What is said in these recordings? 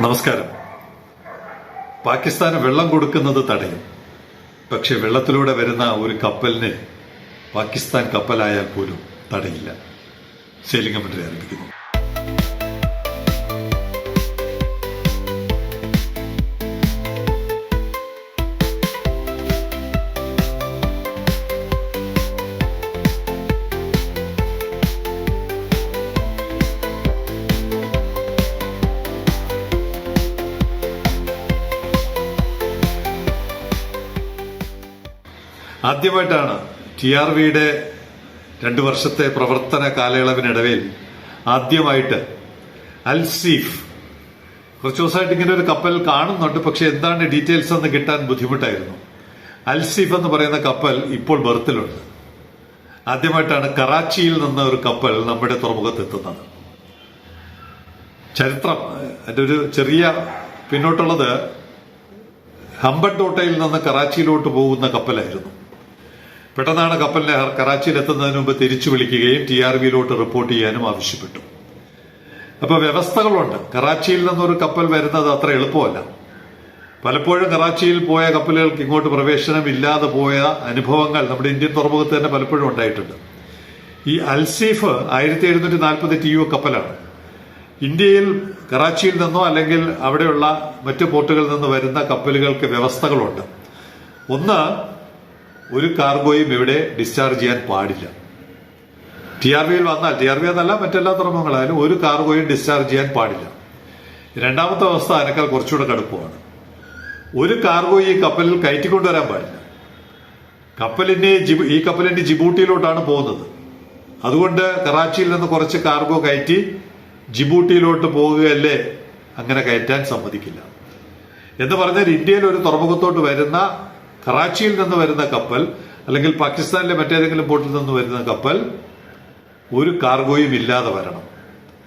നമസ്കാരം. പാകിസ്ഥാന് വെള്ളം കൊടുക്കുന്നത് തടയും. പക്ഷെ വെള്ളത്തിലൂടെ വരുന്ന ഒരു കപ്പലിന് പാകിസ്ഥാൻ കപ്പലായാൽ പോലും തടയില്ല. സെയിലിംഗ് കമന്ററി ആരംഭിക്കുന്നു. ആദ്യമായിട്ടാണ് TRVയുടെ 2 വർഷത്തെ പ്രവർത്തന കാലയളവിനിടയിൽ ആദ്യമായിട്ട് അൽസീഫ്, കുറച്ചു ദിവസമായിട്ട് ഇങ്ങനെ ഒരു കപ്പൽ കാണുന്നുണ്ട്, പക്ഷെ എന്താണ് ഡീറ്റെയിൽസ് എന്ന് കിട്ടാൻ ബുദ്ധിമുട്ടായിരുന്നു. അൽസീഫ് എന്ന് പറയുന്ന കപ്പൽ ഇപ്പോൾ ബർത്തിലുണ്ട്. ആദ്യമായിട്ടാണ് കറാച്ചിയിൽ നിന്ന് ഒരു കപ്പൽ നമ്മുടെ തുറമുഖത്തെത്തുന്നത്. ചരിത്രം അതിന്റെ ഒരു ചെറിയ പിന്നോട്ടുള്ളത് ഹമ്പൻടോട്ടയിൽ നിന്ന് കറാച്ചിയിലോട്ട് പോകുന്ന കപ്പലായിരുന്നു. പെട്ടെന്നാണ് കപ്പലിനെ കറാച്ചിയിൽ എത്തുന്നതിന് മുമ്പ് തിരിച്ചു വിളിക്കുകയും TRVയിലോട്ട് റിപ്പോർട്ട് ചെയ്യാനും ആവശ്യപ്പെട്ടു. അപ്പൊ വ്യവസ്ഥകളുണ്ട്. കറാച്ചിയിൽ നിന്നൊരു കപ്പൽ വരുന്നത് അത്ര എളുപ്പമല്ല. പലപ്പോഴും കറാച്ചിയിൽ പോയ കപ്പലുകൾക്ക് ഇങ്ങോട്ട് പ്രവേശനം ഇല്ലാതെ പോയ അനുഭവങ്ങൾ നമ്മുടെ ഇന്ത്യൻ തുറമുഖത്ത് തന്നെ പലപ്പോഴും ഉണ്ടായിട്ടുണ്ട്. ഈ അൽസീഫ് 1740 TU കപ്പലാണ്. ഇന്ത്യയിൽ കറാച്ചിയിൽ നിന്നോ അല്ലെങ്കിൽ അവിടെയുള്ള മറ്റു പോർട്ടുകളിൽ നിന്ന് വരുന്ന കപ്പലുകൾക്ക് വ്യവസ്ഥകളുണ്ട്. ഒന്ന്, ഒരു കാർഗോയും ഇവിടെ ഡിസ്ചാർജ് ചെയ്യാൻ പാടില്ല. TRVയിൽ വന്നാൽ, TRV എന്നല്ല മറ്റെല്ലാ തുറമുഖങ്ങളായാലും, ഒരു കാർഗോയും ഡിസ്ചാർജ് ചെയ്യാൻ പാടില്ല. രണ്ടാമത്തെ അവസ്ഥ അതിനേക്കാൾ കുറച്ചുകൂടെ കടുപ്പമാണ്. ഒരു കാർഗോ ഈ കപ്പലിൽ കയറ്റിക്കൊണ്ടുവരാൻ പാടില്ല. ഈ കപ്പലിന്റെ ജിബൂട്ടിയിലോട്ടാണ് പോകുന്നത്. അതുകൊണ്ട് കറാച്ചിയിൽ നിന്ന് കുറച്ച് കാർഗോ കയറ്റി ജിബൂട്ടിയിലോട്ട് പോകുകയല്ലേ, അങ്ങനെ കയറ്റാൻ സമ്മതിക്കില്ല. എന്ന് പറഞ്ഞാൽ ഇന്ത്യയിൽ ഒരു തുറമുഖത്തോട്ട് വരുന്ന, കറാച്ചിയിൽ നിന്ന് വരുന്ന കപ്പൽ അല്ലെങ്കിൽ പാകിസ്ഥാനിലെ മറ്റേതെങ്കിലും പോർട്ടിൽ നിന്ന് വരുന്ന കപ്പൽ ഒരു കാർഗോയും ഇല്ലാതെ വരണം.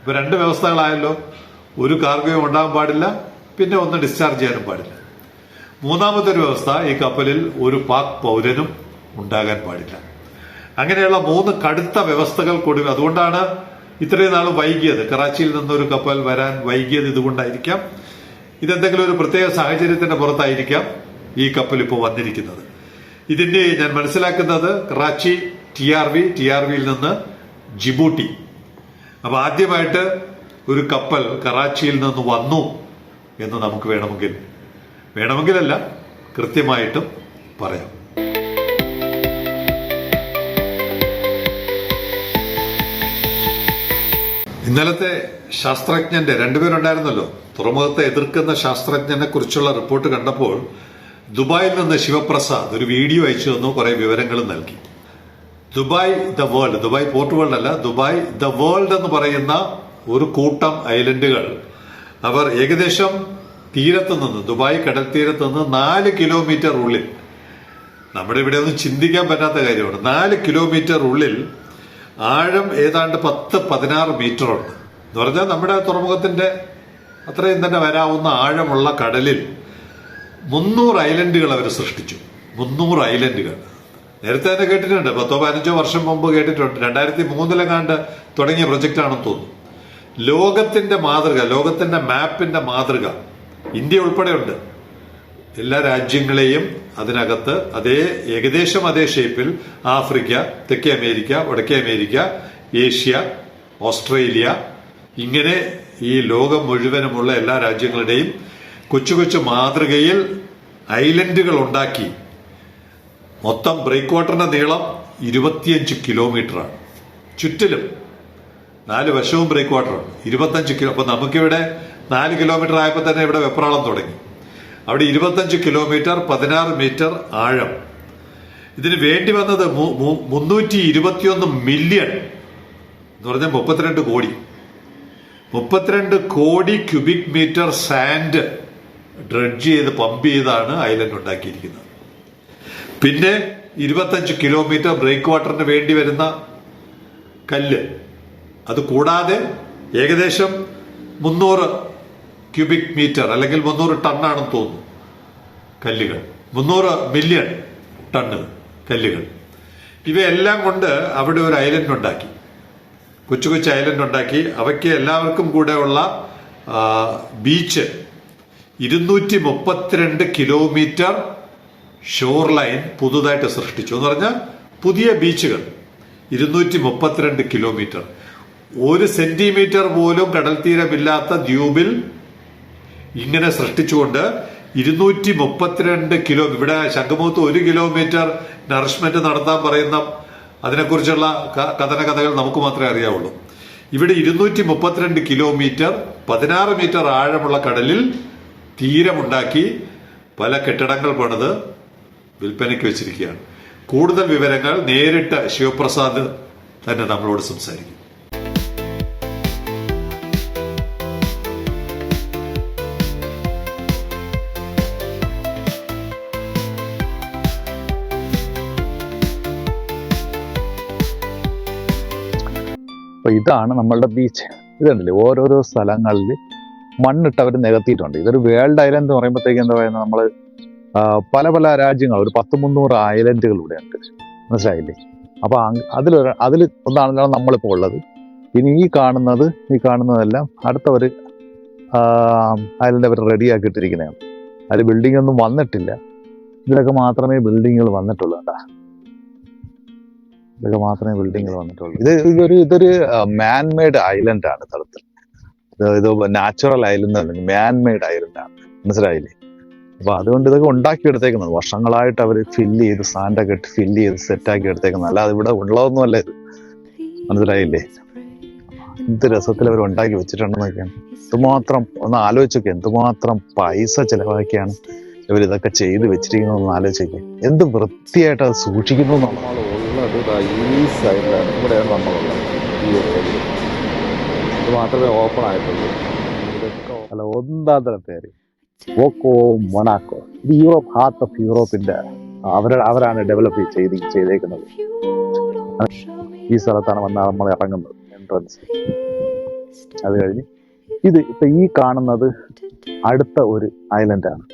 ഇപ്പൊ 2 വ്യവസ്ഥകളായല്ലോ. ഒരു കാർഗോയും ഉണ്ടാകാൻ പാടില്ല, പിന്നെ ഒന്ന് ഡിസ്ചാർജ് ചെയ്യാനും പാടില്ല. മൂന്നാമത്തെ ഒരു വ്യവസ്ഥ, ഈ കപ്പലിൽ ഒരു പാക് പൗരനും ഉണ്ടാകാൻ പാടില്ല. അങ്ങനെയുള്ള 3 കടുത്ത വ്യവസ്ഥകൾ കൂടി. അതുകൊണ്ടാണ് ഇത്രയും നാൾ വൈകിയത്. കറാച്ചിയിൽ നിന്നൊരു കപ്പൽ വരാൻ വൈകിയത് ഇതുകൊണ്ടായിരിക്കാം. ഇതെന്തെങ്കിലും ഒരു പ്രത്യേക സാഹചര്യത്തിന്റെ പുറത്തായിരിക്കാം ഈ കപ്പൽ ഇപ്പോൾ വന്നിരിക്കുന്നത്. ഇതിന്റെ ഞാൻ മനസ്സിലാക്കുന്നത് കറാച്ചി, TRVയിൽ നിന്ന് ജിബൂട്ടി. അപ്പൊ ആദ്യമായിട്ട് ഒരു കപ്പൽ കറാച്ചിയിൽ നിന്ന് വന്നു എന്ന് നമുക്ക് വേണമെങ്കിലല്ല കൃത്യമായിട്ടും പറയാം. ഇന്നലത്തെ ശാസ്ത്രജ്ഞന്റെ 2 പേരുണ്ടായിരുന്നല്ലോ, തുറമുഖത്തെ എതിർക്കുന്ന ശാസ്ത്രജ്ഞനെ കുറിച്ചുള്ള റിപ്പോർട്ട് കണ്ടപ്പോൾ ദുബായിൽ നിന്ന് ശിവപ്രസാദ് ഒരു വീഡിയോ അയച്ചു തന്നു, കുറെ വിവരങ്ങളും നൽകി. Dubai the world, Dubai port world അല്ല, ദുബായ് ദ വേൾഡ് എന്ന് പറയുന്ന ഒരു കൂട്ടം ഐലൻഡുകൾ അവർ ഏകദേശം തീരത്ത് നിന്ന്, ദുബായ് കടൽ തീരത്ത് നിന്ന് 4 കിലോമീറ്റർ ഉള്ളിൽ, നമ്മുടെ ഇവിടെ ഒന്നും ചിന്തിക്കാൻ പറ്റാത്ത കാര്യമാണ്, 4 കിലോമീറ്റർ ഉള്ളിൽ ആഴം ഏതാണ്ട് 10-16 മീറ്റർ ഉണ്ട്. എന്ന് പറഞ്ഞാൽ നമ്മുടെ തുറമുഖത്തിന്റെ അത്രയും തന്നെ വരാവുന്ന ആഴമുള്ള കടലിൽ 300 ഐലൻഡുകൾ അവർ സൃഷ്ടിച്ചു. 300 ഐലൻഡുകൾ നേരത്തെ തന്നെ കേട്ടിട്ടുണ്ട്. 10-15 വർഷം മുമ്പ് കേട്ടിട്ടുണ്ട്. 2003 തുടങ്ങിയ പ്രൊജക്റ്റ് ആണെന്ന് തോന്നുന്നു. ലോകത്തിന്റെ മാതൃക, ലോകത്തിന്റെ മാപ്പിന്റെ മാതൃക ഇന്ത്യ ഉൾപ്പെടെയുണ്ട്. എല്ലാ രാജ്യങ്ങളെയും അതിനകത്ത് ഏകദേശം അതേ ഷേപ്പിൽ ആഫ്രിക്ക, തെക്കേ അമേരിക്ക, വടക്കേ അമേരിക്ക, ഏഷ്യ, ഓസ്ട്രേലിയ, ഇങ്ങനെ ഈ ലോകം മുഴുവനുമുള്ള എല്ലാ രാജ്യങ്ങളുടെയും കൊച്ചു കൊച്ചു മാതൃകയിൽ ഐലൻഡുകൾ ഉണ്ടാക്കി. മൊത്തം ബ്രേക്ക് വാട്ടറിന്റെ നീളം 25 കിലോമീറ്ററാണ്. ചുറ്റിലും 4 വശവും ബ്രേക്ക് വാട്ടറാണ്. 25 കിലോ. അപ്പൊ നമുക്കിവിടെ 4 കിലോമീറ്റർ ആയപ്പോൾ തന്നെ ഇവിടെ വെപ്രാളം തുടങ്ങി. അവിടെ 25 കിലോമീറ്റർ, 16 മീറ്റർ ആഴം. ഇതിന് വേണ്ടി വന്നത് 321 മില്യൺ എന്ന് പറഞ്ഞാൽ 32 കോടി ക്യൂബിക് മീറ്റർ സാൻഡ് ഡ്രഡ്ജ് ചെയ്ത് പമ്പ് ചെയ്താണ് ഐലൻഡ് ഉണ്ടാക്കിയിരിക്കുന്നത്. പിന്നെ 25 കിലോമീറ്റർ ബ്രേക്ക് വാട്ടറിന് വേണ്ടി വരുന്ന കല്ല്, അത് കൂടാതെ ഏകദേശം 300 ക്യൂബിക് മീറ്റർ അല്ലെങ്കിൽ 300 ടണ്ണാണെന്ന് തോന്നുന്നു കല്ലുകൾ. 300 മില്യൺ ടണ്ണ് കല്ലുകൾ. ഇവയെല്ലാം കൊണ്ട് അവിടെ ഒരു ഐലൻഡ് ഉണ്ടാക്കി, കൊച്ചു കൊച്ചു ഐലൻഡ് ഉണ്ടാക്കി. അവയ്ക്ക് എല്ലാവർക്കും കൂടെ ഉള്ള ബീച്ച് 232 കിലോമീറ്റർ ഷോർ ലൈൻ പുതുതായിട്ട് സൃഷ്ടിച്ചു എന്ന് പറഞ്ഞാൽ പുതിയ ബീച്ചുകൾ 232 കിലോമീറ്റർ. 1 സെന്റിമീറ്റർ പോലും കടൽ തീരമില്ലാത്ത ദ്വീപിൽ ഇങ്ങനെ സൃഷ്ടിച്ചുകൊണ്ട് 232 കിലോ, ഇവിടെ ശംഖുമുഖത്ത് 1 കിലോമീറ്റർ നറിഷ്മെന്റ് നടത്താൻ പറയുന്ന അതിനെക്കുറിച്ചുള്ള കഥകൾ നമുക്ക് മാത്രമേ അറിയാവുള്ളൂ. ഇവിടെ 232 കിലോമീറ്റർ 16 മീറ്റർ ആഴമുള്ള കടലിൽ തീരമുണ്ടാക്കി പല കെട്ടിടങ്ങൾ പണിത് വിൽപ്പനയ്ക്ക് വെച്ചിരിക്കുകയാണ്. കൂടുതൽ വിവരങ്ങൾ നേരിട്ട് ശിവപ്രസാദ് തന്നെ നമ്മളോട് സംസാരിക്കും. അപ്പൊ ഇതാണ് നമ്മളുടെ ബീച്ച്. ഇതുണ്ടല്ലേ, ഓരോരോ സ്ഥലങ്ങളിൽ മണ്ണിട്ട് അവർ നികത്തിയിട്ടുണ്ട്. ഇതൊരു വേൾഡ് ഐലൻഡ് എന്ന് പറയുമ്പോഴത്തേക്ക് എന്താ പറയുന്നത്, നമ്മൾ പല പല രാജ്യങ്ങൾ, ഒരു 100-300 ഐലൻഡുകൾ ഇവിടെ ഉണ്ട്, മനസ്സിലായില്ലേ? അപ്പൊ അതിൽ ഒന്നാണല്ലോ നമ്മളിപ്പോൾ ഉള്ളത്. ഇനി ഈ കാണുന്നതെല്ലാം അടുത്തവർ ഐലൻഡ് അവർ റെഡിയാക്കിയിട്ടിരിക്കുന്നതാണ്. അതിൽ ബിൽഡിംഗ് ഒന്നും വന്നിട്ടില്ല. ഇതിലൊക്കെ മാത്രമേ ബിൽഡിങ്ങുകൾ വന്നിട്ടുള്ളൂ. ഇതൊക്കെ മാത്രമേ ബിൽഡിങ്ങുകൾ വന്നിട്ടുള്ളൂ. ഇതൊരു മാൻമെയ്ഡ് ഐലൻഡ് ആണ്. തരത്തിൽ ഇത് നാച്ചുറൽ ഐലൻഡ് അല്ലെങ്കിൽ മാൻമെയ്ഡ് ഐലൻഡ് ആണ്, മനസ്സിലായില്ലേ? അപ്പൊ അതുകൊണ്ട് ഇതൊക്കെ ഉണ്ടാക്കിയെടുത്തേക്കുന്നത് വർഷങ്ങളായിട്ട് അവർ ഫില്ല് ചെയ്ത് സാൻഡൊക്കെ ഇട്ട് ഫില്ല് ചെയ്ത് സെറ്റാക്കി എടുത്തേക്കുന്നത്, അല്ലാതെ ഇവിടെ ഉള്ളതൊന്നും അല്ല ഇത്, മനസ്സിലായില്ലേ? എന്ത് രസത്തിൽ അവർ ഉണ്ടാക്കി വെച്ചിട്ടുണ്ടെന്നൊക്കെയാണ്. എന്തുമാത്രം ഒന്ന് ആലോചിച്ചൊക്കെ, എന്തുമാത്രം പൈസ ചെലവാക്കിയാണ് ഇവർ ഇതൊക്കെ ചെയ്ത് വെച്ചിരിക്കുന്നതെന്ന് ആലോചിച്ചൊക്കെ. എന്ത് വൃത്തിയായിട്ട് അത് സൂക്ഷിക്കുന്നു എന്നുള്ളത്. ഈ സൈഡിലാണ്, ഇവിടെയാണ് നമ്മളുള്ളത്. ഈ ഒരു ഏരിയ ഇത് മാത്രമേ ഓപ്പൺ ആയിട്ടുള്ളൂ. അല്ല, ഒന്നാം തരത്തേര് വോക്കോ മൊണാക്കോ, ഇത് യൂറോപ്പ്, ഹാർട്ട് ഓഫ് യൂറോപ്പിന്റെ അവരാണ് ഡെവലപ്പ് ചെയ്തേക്കുന്നത്. ഈ സ്ഥലത്താണ് വന്നാൽ നമ്മൾ ഇറങ്ങുന്നത്, എൻട്രൻസ്. അത് കഴിഞ്ഞ് ഇപ്പൊ ഈ കാണുന്നത് അടുത്ത ഒരു ഐലൻഡാണ്.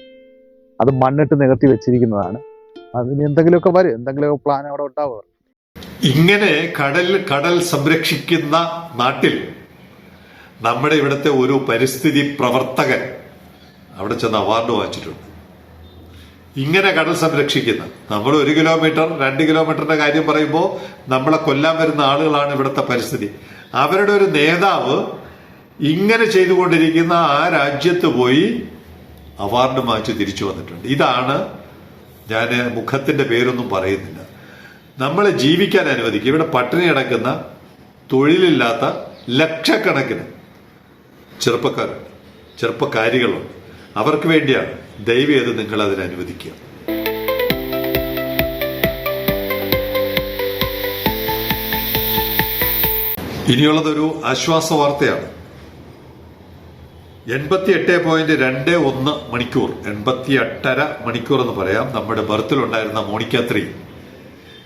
അത് മണ്ണിട്ട് നികത്തി വെച്ചിരിക്കുന്നതാണ്. അതിന് എന്തെങ്കിലുമൊക്കെ വരും, എന്തെങ്കിലുമൊക്കെ പ്ലാൻ അവിടെ ഉണ്ടാവുക. ഇങ്ങനെ കടൽ സംരക്ഷിക്കുന്ന നാട്ടിൽ നമ്മുടെ ഇവിടുത്തെ ഒരു പരിസ്ഥിതി പ്രവർത്തകൻ അവിടെ ചെന്ന് അവാർഡ് വാങ്ങിച്ചിട്ടുണ്ട്. ഇങ്ങനെ കടൽ സംരക്ഷിക്കുന്ന നമ്മൾ 1 കിലോമീറ്റർ 2 കിലോമീറ്ററിന്റെ കാര്യം പറയുമ്പോൾ നമ്മളെ കൊല്ലാൻ വരുന്ന ആളുകളാണ് ഇവിടുത്തെ പരിസ്ഥിതി. അവരുടെ ഒരു നേതാവ് ഇങ്ങനെ ചെയ്തുകൊണ്ടിരിക്കുന്ന ആ രാജ്യത്ത് പോയി അവാർഡ് വാങ്ങിച്ച് തിരിച്ചു വന്നിട്ടുണ്ട്. ഇതാണ്, ഞാൻ മുഖത്തിന്റെ പേരൊന്നും പറയുന്നില്ല, നമ്മളെ ജീവിക്കാൻ അനുവദിക്കുക. ഇവിടെ പട്ടിണി കിടക്കുന്ന തൊഴിലില്ലാത്ത ലക്ഷക്കണക്കിന് ചെറുപ്പക്കാരുണ്ട്, ചെറുപ്പക്കാരികളുണ്ട്. അവർക്ക് വേണ്ടിയാണ്. ദയവ് ചെയ്ത് നിങ്ങൾ അതിന് അനുവദിക്കുക. ഇനിയുള്ളതൊരു ആശ്വാസ വാർത്തയാണ്. 88.21 മണിക്കൂർ, 88.5 മണിക്കൂർ എന്ന് പറയാം, നമ്മുടെ ബർത്തിലുണ്ടായിരുന്ന മോണിക്ക 3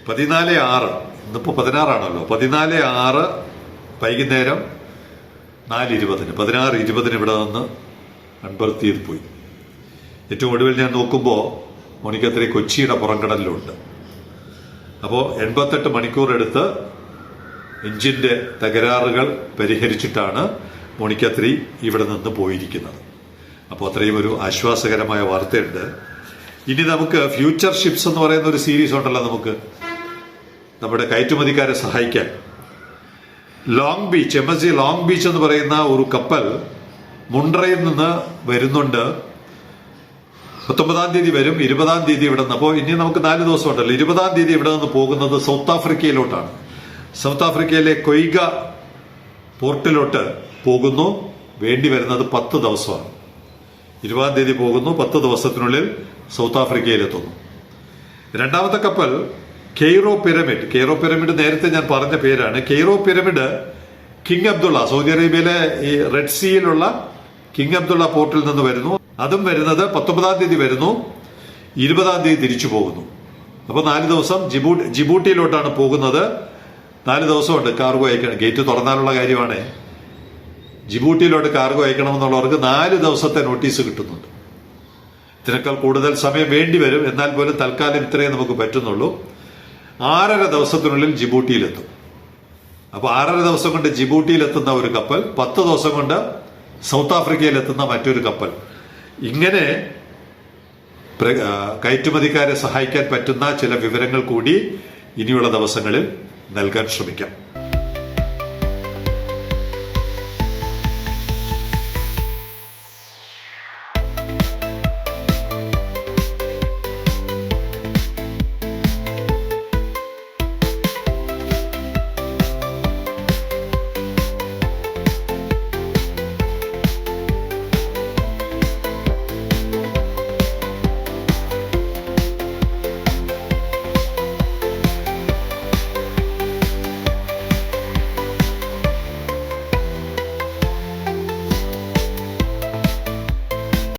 14:06, ഇന്നിപ്പോ 16 14:06 വൈകുന്നേരം 4:20 16:20 ഇവിടെ നിന്ന് അൺബർത്ത് ചെയ്ത് പോയി. ഏറ്റവും ഒടുവിൽ ഞാൻ നോക്കുമ്പോൾ മോണിക്ക 3 കൊച്ചിയുടെ പുറംകടലിലുണ്ട്. അപ്പോൾ 88 മണിക്കൂർ എടുത്ത് എഞ്ചിന്റെ തകരാറുകൾ പരിഹരിച്ചിട്ടാണ് മോണിക്ക 3 ഇവിടെ നിന്ന് പോയിരിക്കുന്നത്. അപ്പോൾ അത്രയും ഒരു ആശ്വാസകരമായ വാർത്തയുണ്ട്. ഇനി നമുക്ക് ഫ്യൂച്ചർ ഷിപ്സ് എന്ന് പറയുന്ന ഒരു സീരീസ് ഉണ്ടല്ലോ, നമുക്ക് നമ്മുടെ കയറ്റുമതിക്കാരെ സഹായിക്കാൻ. Long beach, MSC long beach എന്ന് പറയുന്ന ഒരു കപ്പൽ മുണ്ട്രയിൽ നിന്ന് വരുന്നുണ്ട്. 19-ാം തീയതി വരും, 20-ാം തീയതി ഇവിടെ നിന്ന്. അപ്പോൾ ഇനി നമുക്ക് 4 ദിവസം ഉണ്ടല്ലോ. 20-ാം തീയതി ഇവിടെ നിന്ന് പോകുന്നത് സൗത്ത് ആഫ്രിക്കയിലോട്ടാണ്. സൗത്ത് ആഫ്രിക്കയിലെ കൊയ്ഗ പോർട്ടിലോട്ട് പോകുന്നു. വേണ്ടി വരുന്നത് 10 ദിവസമാണ്. 20-ാം തീയതി പോകുന്നു, 10 ദിവസത്തിനുള്ളിൽ സൗത്ത് ആഫ്രിക്കയിലെത്തുന്നു. രണ്ടാമത്തെ കപ്പൽ കെയ്റോ പിരമിഡ്. കെയ്റോ പിരമിഡ് നേരത്തെ ഞാൻ പറഞ്ഞ പേരാണ്. Cairo pyramid king Abdullah, Saudi അറേബ്യയിലെ ഈ റെഡ് സീയിലുള്ള കിങ് അബ്ദുള്ള പോർട്ടിൽ നിന്ന് വരുന്നു. അതും വരുന്നത് 19-ാം തീയതി വരുന്നു, 20-ാം തീയതി തിരിച്ചു പോകുന്നു. അപ്പൊ 4 ദിവസം ജിബൂട്ടിയിലോട്ടാണ് പോകുന്നത്. 4 ദിവസമുണ്ട് കാർഗോ അയക്കണം. ഗേറ്റ് തുറന്നാലുള്ള കാര്യമാണ്. ജിബൂട്ടിയിലോട്ട് കാർഗോ അയക്കണമെന്നുള്ളവർക്ക് 4 ദിവസത്തെ നോട്ടീസ് കിട്ടുന്നുണ്ട്. ഇതിനേക്കാൾ കൂടുതൽ സമയം വേണ്ടി വരും. എന്നാൽ പോലും തൽക്കാലം ഇത്രയും നമുക്ക് പറ്റുന്നുള്ളൂ. 6.5 ദിവസത്തിനുള്ളിൽ ജിബൂട്ടിയിലെത്തും. അപ്പൊ 6.5 ദിവസം കൊണ്ട് ജിബൂട്ടിയിലെത്തുന്ന ഒരു കപ്പൽ 10 ദിവസം കൊണ്ട് സൗത്ത് ആഫ്രിക്കയിലെത്തുന്ന മറ്റൊരു കപ്പൽ. ഇങ്ങനെ കയറ്റുമതിക്കാരെ സഹായിക്കാൻ പറ്റുന്ന ചില വിവരങ്ങൾ കൂടി ഇനിയുള്ള ദിവസങ്ങളിൽ നൽകാൻ ശ്രമിക്കാം.